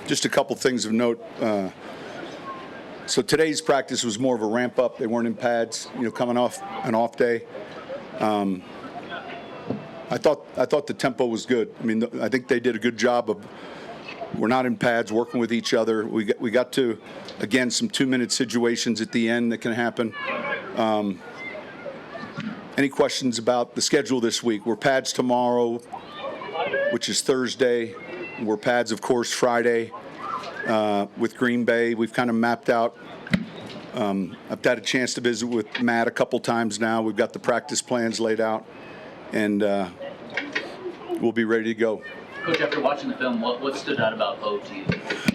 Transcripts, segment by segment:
Just a couple things of note. So today's practice was more of a ramp up. They weren't in pads, coming off an off day. I thought the tempo was good. I mean, I think they did a good job of. We're not in pads, working with each other. We got to, again, some 2-minute situations at the end that can happen. Any questions about the schedule this week? We're pads tomorrow, which is Thursday. We're pads, of course, Friday with Green Bay. We've kind of mapped out. I've had a chance to visit with Matt a couple times now. We've got the practice plans laid out, and we'll be ready to go. Coach, after watching the film, what stood out about Bo to you?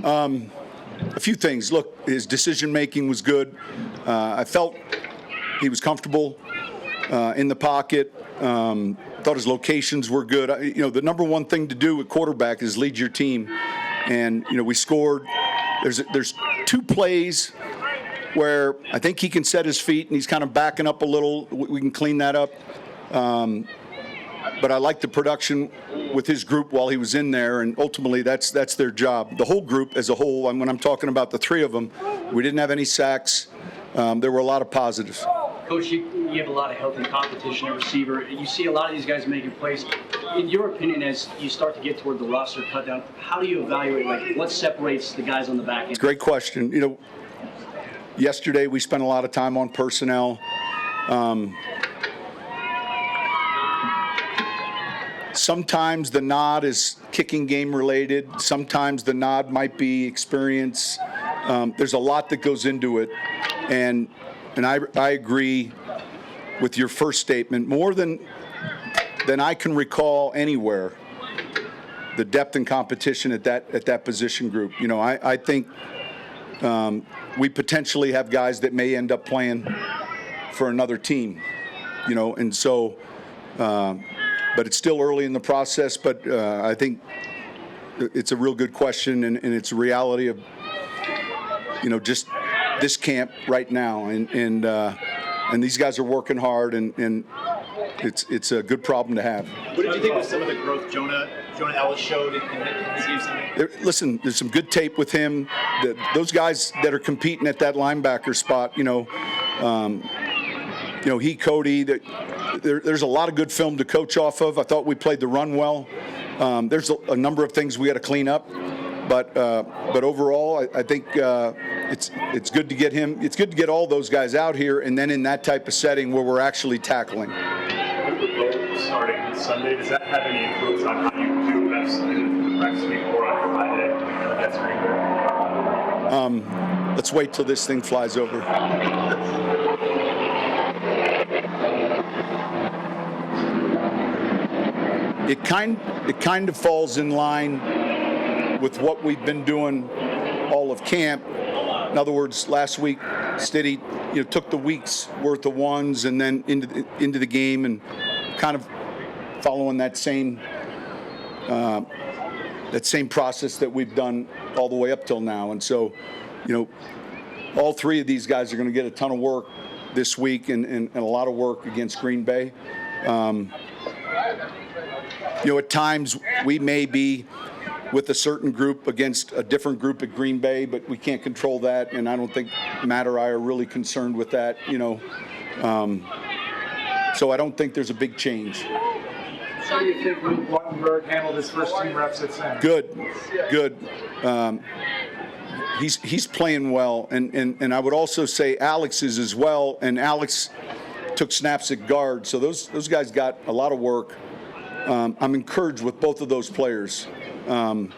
A few things. Look, his decision-making was good. I felt he was comfortable in the pocket. Thought his locations were good. The number one thing to do with quarterback is lead your team. And, we scored. There's 2 plays where I think he can set his feet, and he's kind of backing up a little. We can clean that up. But I like the production with his group while he was in there, and ultimately that's their job. The whole group as a whole, when I'm talking about the 3 of them, we didn't have any sacks. There were a lot of positives. Coach, you have a lot of healthy competition at receiver. You see a lot of these guys making plays. In your opinion, as you start to get toward the roster cut down, how do you evaluate, what separates the guys on the back end? Great question. Yesterday we spent a lot of time on personnel. Sometimes the nod is kicking game related. Sometimes the nod might be experience. There's a lot that goes into it. And I agree with your first statement. More than I can recall anywhere, the depth and competition at that position group. I think we potentially have guys that may end up playing for another team. And so. But it's still early in the process. But I think it's a real good question, and it's a reality of just this camp right now, and these guys are working hard, and it's a good problem to have. What did you think of some of the growth Jonah Ellis showed in his game Sunday? Listen, there's some good tape with him. Those guys that are competing at that linebacker spot, Cody, there's a lot of good film to coach off of. I thought we played the run well. There's a number of things we got to clean up, but overall, I think it's good to get him. It's good to get all those guys out here, and then in that type of setting where we're actually tackling. Starting Sunday, does that have any influence on how you do reps in the practice week or on Friday? That's great. Let's wait till this thing flies over. It kind of falls in line with what we've been doing all of camp. In other words, last week, Stiddy, took the week's worth of ones and then into the game, and kind of following that same process that we've done all the way up till now. And so, all 3 of these guys are going to get a ton of work this week and a lot of work against Green Bay. At times we may be with a certain group against a different group at Green Bay, but we can't control that, and I don't think Matt or I are really concerned with that, so I don't think there's a big change. How do you think Luke Wattenberg handled his first team reps at center? Good. He's playing well, and I would also say Alex is as well, and Alex took snaps at guard, so those guys got a lot of work. I'm encouraged with both of those players, and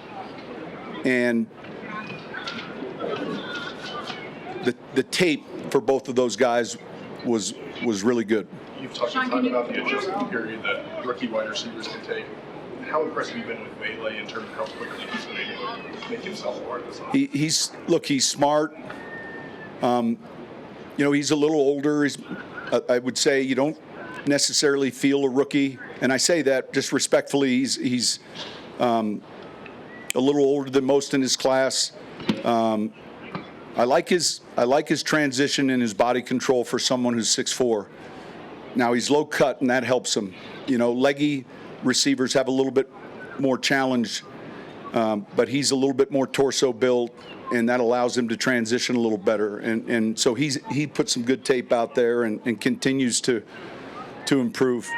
the tape for both of those guys was really good. You've talked a ton about the adjustment period that rookie wide receivers can take. How impressed have you been with Bailey in terms of how quickly he's been able to make himself a part of this offense? He's smart. He's a little older. I would say you don't necessarily feel a rookie, and I say that just respectfully. He's a little older than most in his class. I like his transition and his body control for someone who's 6'4". Now he's low cut, and that helps him. Leggy receivers have a little bit more challenge but he's a little bit more torso built, and that allows him to transition a little better. And so he put some good tape out there and continues to improve.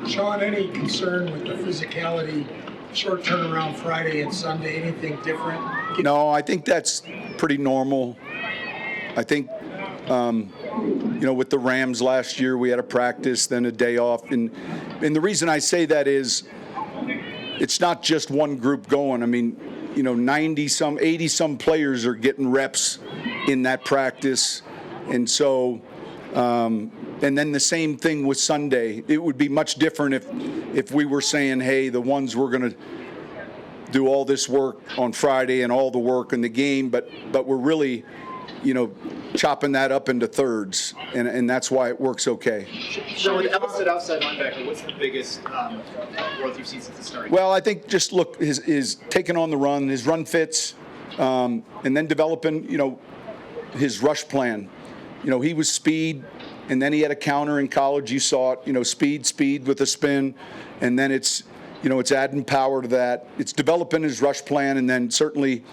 Sean, any concern with the physicality, short turnaround Friday and Sunday, anything different? No, I think that's pretty normal. I think, with the Rams last year, we had a practice, then a day off. And the reason I say that is it's not just one group going. I mean, 90-some, 80-some players are getting reps in that practice. And so, and then the same thing with Sunday. It would be much different if we were saying, hey, the ones we're going to do all this work on Friday and all the work in the game, but we're really, chopping that up into thirds, and that's why it works okay. So with Ellis at outside linebacker, what's the biggest growth you've seen since the start? Well, I think just look, his taking on the run, his run fits, and then developing, his rush plan. He was speed, and then he had a counter in college. You saw it, speed with a spin, and then it's adding power to that. It's developing his rush plan, and then certainly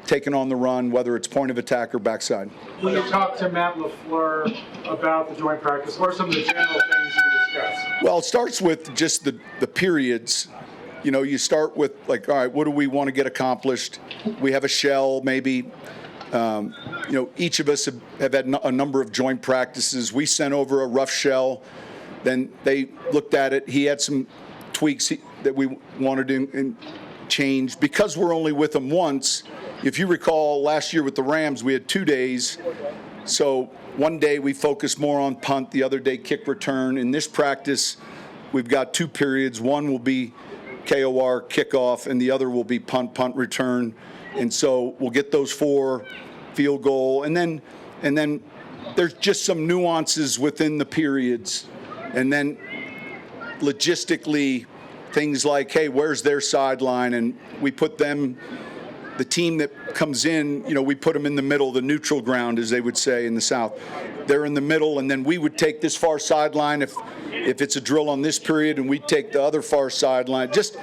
taking on the run, whether it's point of attack or backside. When you talk to Matt LaFleur about the joint practice, what are some of the general things you discuss? Well, it starts with just the periods. You start with, like, all right, what do we want to get accomplished? We have a shell, maybe. Each of us have had a number of joint practices. We sent over a rough shell. Then they looked at it. He had some tweaks that we wanted to change. Because we're only with them once, if you recall last year with the Rams, we had 2 days. So one day we focused more on punt, the other day kick return. In this practice, we've got 2 periods. One will be KOR, kickoff, and the other will be punt return. And so we'll get those 4, field goal. And then there's just some nuances within the periods. And then logistically, things like, hey, where's their sideline? And we put them, the team that comes in, we put them in the middle, the neutral ground, as they would say in the South. They're in the middle, and then we would take this far sideline if it's a drill on this period, and we'd take the other far sideline. Just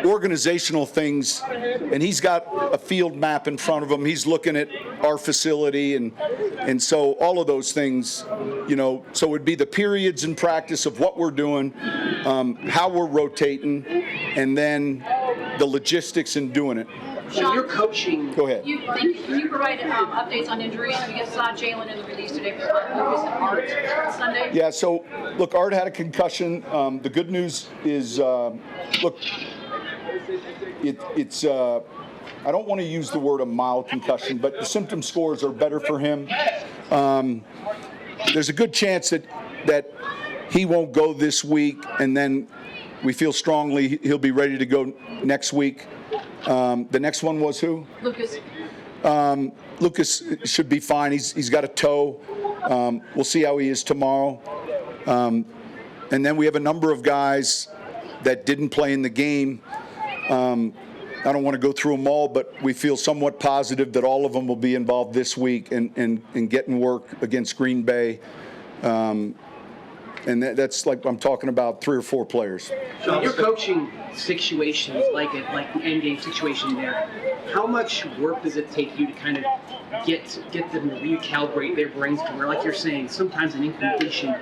organizational things. And he's got a field map in front of him. He's looking at our facility, and so all of those things, so it would be the periods in practice of what we're doing, how we're rotating, and then the logistics in doing it. Sean, you're coaching. Go ahead. Can you provide updates on injuries? We just saw Jalen in the release today for Lucas and Art on Sunday. Yeah, so, look, Art had a concussion. The good news is, look, it's I don't want to use the word a mild concussion, but the symptom scores are better for him. There's a good chance that he won't go this week, and then we feel strongly he'll be ready to go next week. The next one was who? Lucas. Lucas should be fine. He's got a toe. We'll see how he is tomorrow. And then we have a number of guys that didn't play in the game. I don't want to go through them all, but we feel somewhat positive that all of them will be involved this week and getting work against Green Bay. And that's like I'm talking about 3 or 4 players. So when you're coaching situations like the end game situation there, how much work does it take you to kind of get them to recalibrate their brains to where, like you're saying, sometimes an incompletion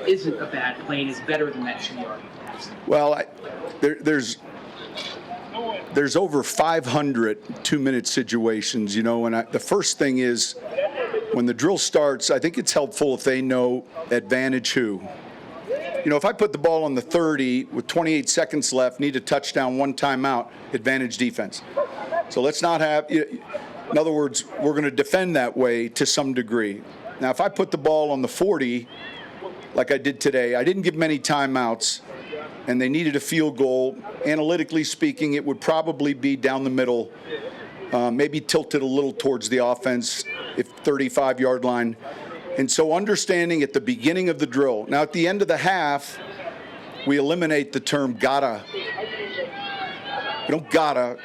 isn't a bad play and is better than that 2-yard pass? Well, there's over 500 2-minute situations, and the first thing is when the drill starts, I think it's helpful if they know advantage who. If I put the ball on the 30 with 28 seconds left, need a touchdown, 1 timeout, advantage defense. So let's not have, in other words, we're going to defend that way to some degree. Now, if I put the ball on the 40, like I did today, I didn't give many timeouts, and they needed a field goal. Analytically speaking, it would probably be down the middle, maybe tilted a little towards the offense, if 35-yard line. And so understanding at the beginning of the drill. Now, at the end of the half, we eliminate the term gotta. We don't gotta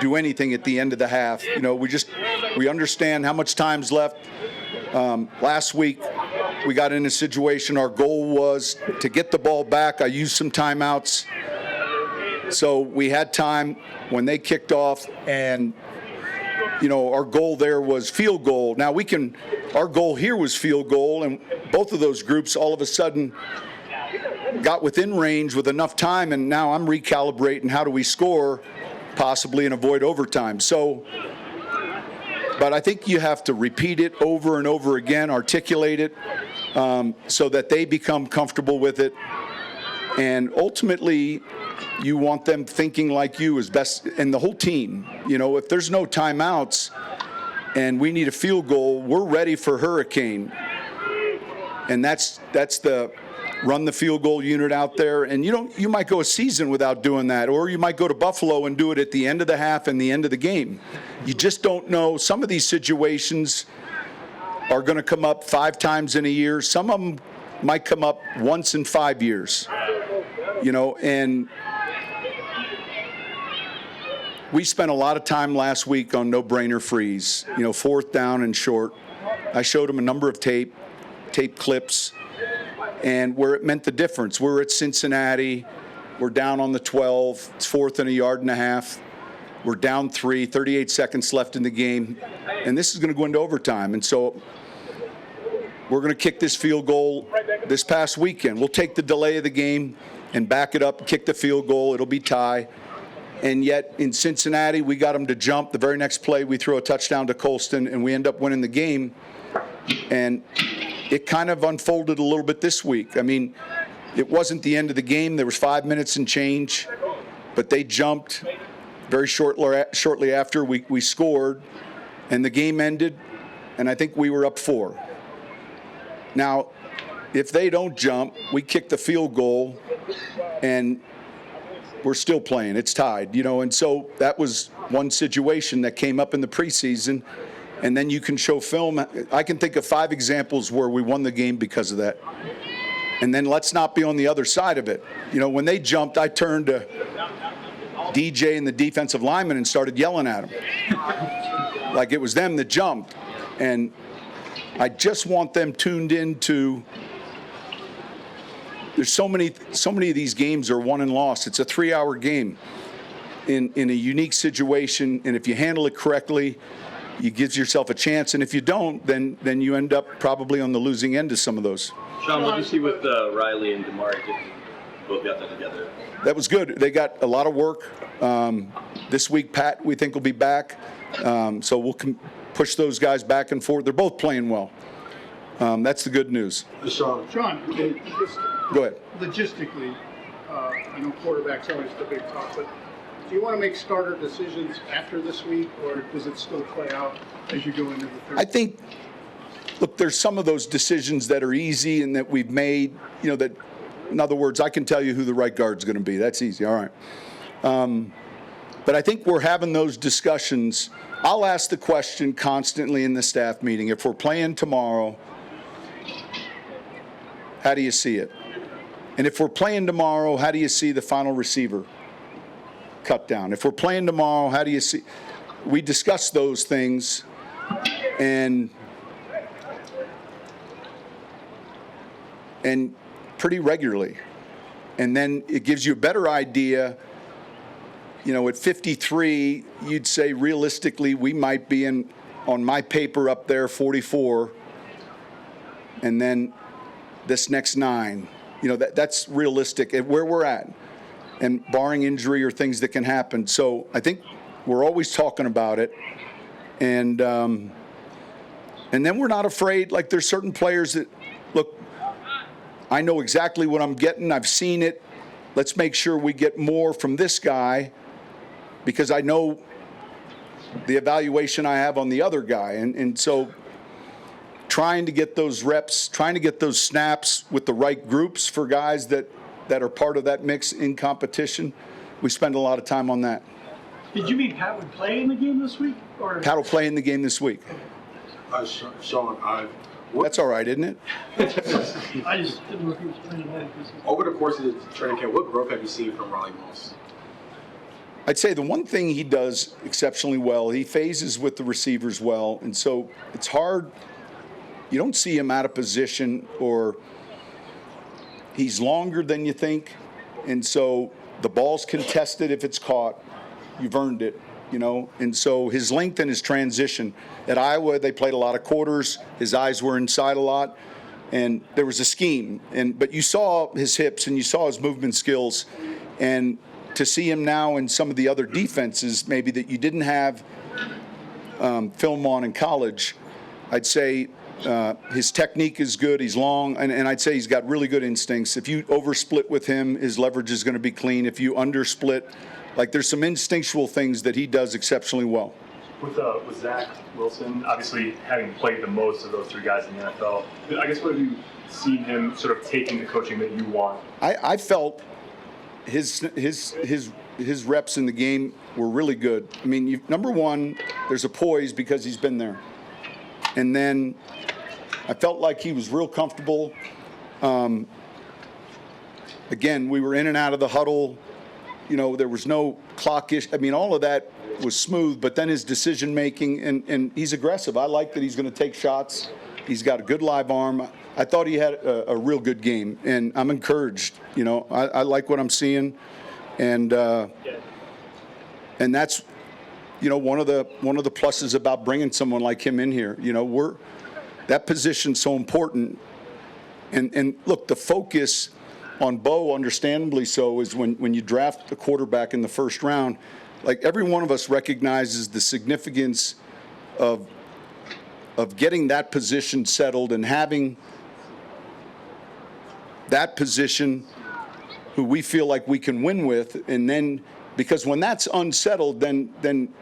do anything at the end of the half. We understand how much time's left. Last week, we got in a situation, our goal was to get the ball back. I used some timeouts. So we had time when they kicked off, and our goal there was field goal. Now our goal here was field goal, and both of those groups all of a sudden got within range with enough time, and now I'm recalibrating how do we score possibly and avoid overtime. But I think you have to repeat it over and over again, articulate it, so that they become comfortable with it. And ultimately, you want them thinking like you as best, and the whole team. If there's no timeouts and we need a field goal, we're ready for hurricane. And that's the run the field goal unit out there. And you might go a season without doing that, or you might go to Buffalo and do it at the end of the half and the end of the game. You just don't know. Some of these situations are going to come up 5 times in a year. Some of them might come up once in 5 years. And we spent a lot of time last week on no-brainer freeze, 4th down and short. I showed them a number of tape clips, and where it meant the difference. We're at Cincinnati. We're down on the 12. It's 4th and a yard and a half. We're down 3, 38 seconds left in the game, and this is going to go into overtime. And so we're going to kick this field goal this past weekend. We'll take the delay of the game and back it up, kick the field goal. It'll be tie. And yet in Cincinnati, we got them to jump. The very next play, we throw a touchdown to Colston, and we end up winning the game. And it kind of unfolded a little bit this week. I mean, it wasn't the end of the game. There was 5 minutes and change, but they jumped very shortly after we scored, and the game ended, and I think we were up 4. Now, if they don't jump, we kick the field goal, and we're still playing. It's tied, and so that was one situation that came up in the preseason. And then you can show film. I can think of 5 examples where we won the game because of that. And then let's not be on the other side of it. When they jumped, I turned to DJ and the defensive lineman and started yelling at them. Like it was them that jumped. And I just want them tuned into, there's so many of these games are won and lost. It's a 3-hour game in a unique situation. And if you handle it correctly, you give yourself a chance, and if you don't, then you end up probably on the losing end of some of those. Sean, what did you see with Riley and DeMar both got that together? That was good. They got a lot of work. This week, Pat, we think will be back, so we'll push those guys back and forth. They're both playing well. That's the good news. Sean, just Go ahead. logistically, I know quarterback's always the big talk, but do you want to make starter decisions after this week, or does it still play out as you go into the third? I think, look, there's some of those decisions that are easy and that we've made, that, in other words, I can tell you who the right guard's going to be. That's easy. All right. But I think we're having those discussions. I'll ask the question constantly in the staff meeting, if we're playing tomorrow, how do you see it? And if we're playing tomorrow, how do you see the final receiver cut down? If we're playing tomorrow, how do you see? We discuss those things, and pretty regularly. And then it gives you a better idea. At 53, you'd say realistically we might be on my paper up there, 44, and then this next 9. That's realistic at where we're at, and barring injury or things that can happen. So I think we're always talking about it, and then we're not afraid. Like there's certain players that, look, I know exactly what I'm getting. I've seen it. Let's make sure we get more from this guy, because I know the evaluation I have on the other guy. And so trying to get those reps, trying to get those snaps with the right groups for guys that are part of that mix in competition, we spend a lot of time on that. Did you mean Pat would play in the game this week? Or? Pat will play in the game this week. Sean, that's all right, isn't it? I just didn't know if he was playing at all. Over the course of the training camp, what growth have you seen from Riley Moss? I'd say the one thing he does exceptionally well, he phases with the receivers well, and so it's hard. You don't see him out of position, or he's longer than you think, and so The ball's contested if it's caught. You've earned it, you know. And so his length and his transition. At Iowa, they played a lot of quarters. His eyes were inside a lot. And there was a scheme. But you saw his hips and you saw his movement skills. And to see him now in some of the other defenses, maybe that you didn't have film on in college, I'd say his technique is good. He's long, and I'd say he's got really good instincts. If you oversplit with him, his leverage is going to be clean. If you undersplit, like there's some instinctual things that he does exceptionally well. With Zach Wilson, obviously having played the most of those three guys in the NFL, I guess what have you seen him sort of taking the coaching that you want? I felt his reps in the game were really good. I mean, number one, there's a poise because he's been there. And then I felt like he was real comfortable. Again, we were in and out of the huddle. You know, there was no clock issue. I mean, all of that was smooth, but then his decision making, and he's aggressive. I like that he's going to take shots. He's got a good live arm. I thought he had a real good game, and I'm encouraged. You know, I like what I'm seeing, and that's, you know, one of the pluses about bringing someone like him in here. You know, that position's so important, and look, the focus on Bo, understandably so, is when you draft a quarterback in the first round. Like, every one of us recognizes the significance of getting that position settled and having that position who we feel like we can win with, and then because when that's unsettled, then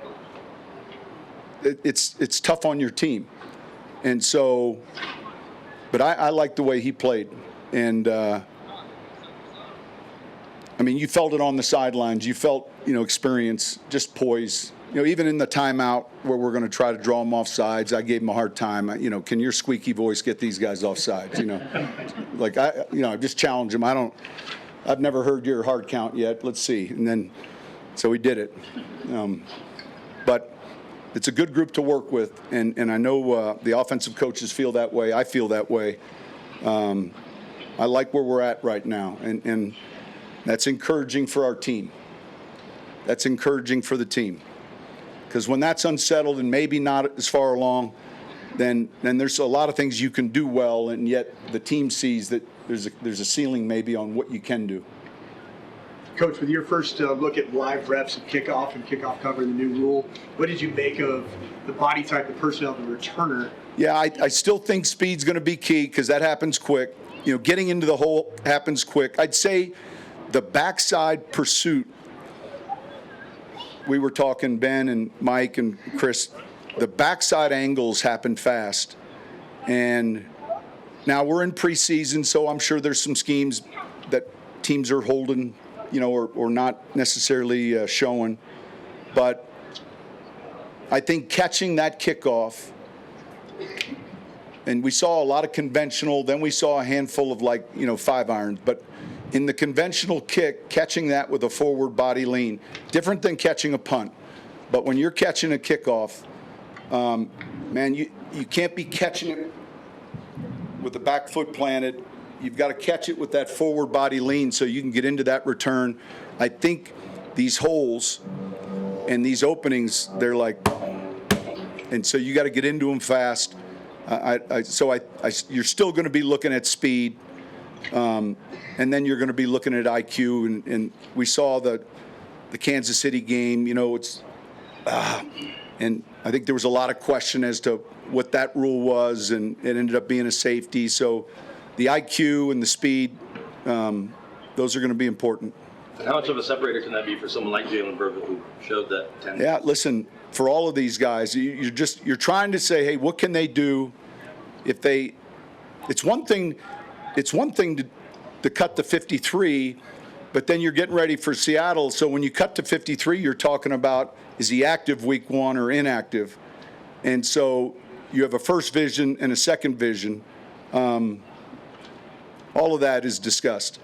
it's tough on your team. And so, but I like the way he played, and I mean, you felt it on the sidelines. You felt, you know, experience, just poise. You know, even in the timeout where we're going to try to draw them off sides, I gave him a hard time. You know, can your squeaky voice get these guys off sides? You know, like I just challenge him. I've never heard your hard count yet. Let's see. And then, so we did it. But it's a good group to work with, and I know the offensive coaches feel that way. I feel that way. I like where we're at right now, and that's encouraging for our team. That's encouraging for the team. Because when that's unsettled and maybe not as far along, then there's a lot of things you can do well, and yet the team sees that there's a ceiling maybe on what you can do. Coach, with your first look at live reps at kickoff and kickoff cover, the new rule, what did you make of the body type, the personnel, the returner? Yeah, I still think speed's going to be key because that happens quick. You know, getting into the hole happens quick. I'd say the backside pursuit, we were talking, Ben and Mike and Chris, the backside angles happen fast. And now we're in preseason, so I'm sure there's some schemes that teams are holding, you know, or not necessarily showing. But I think catching that kickoff, and we saw a lot of conventional, then we saw a handful of 5-irons, but in the conventional kick, catching that with a forward body lean, different than catching a punt. But when you're catching a kickoff, man, you can't be catching it with the back foot planted. You've got to catch it with that forward body lean so you can get into that return. I think these holes and these openings, they're like, and so you got to get into them fast. You're still going to be looking at speed. And then you're going to be looking at IQ, and we saw the Kansas City game. You know, and I think there was a lot of question as to what that rule was, and it ended up being a safety. So the IQ and the speed, those are going to be important. And how much of a separator can that be for someone like Jalen Burville, who showed that tendency? Yeah, listen, for all of these guys, you're trying to say, hey, what can they do if they? It's one thing to cut to 53, but then you're getting ready for Seattle. So when you cut to 53, you're talking about, is he active week 1 or inactive? And so you have a first vision and a second vision. All of that is discussed.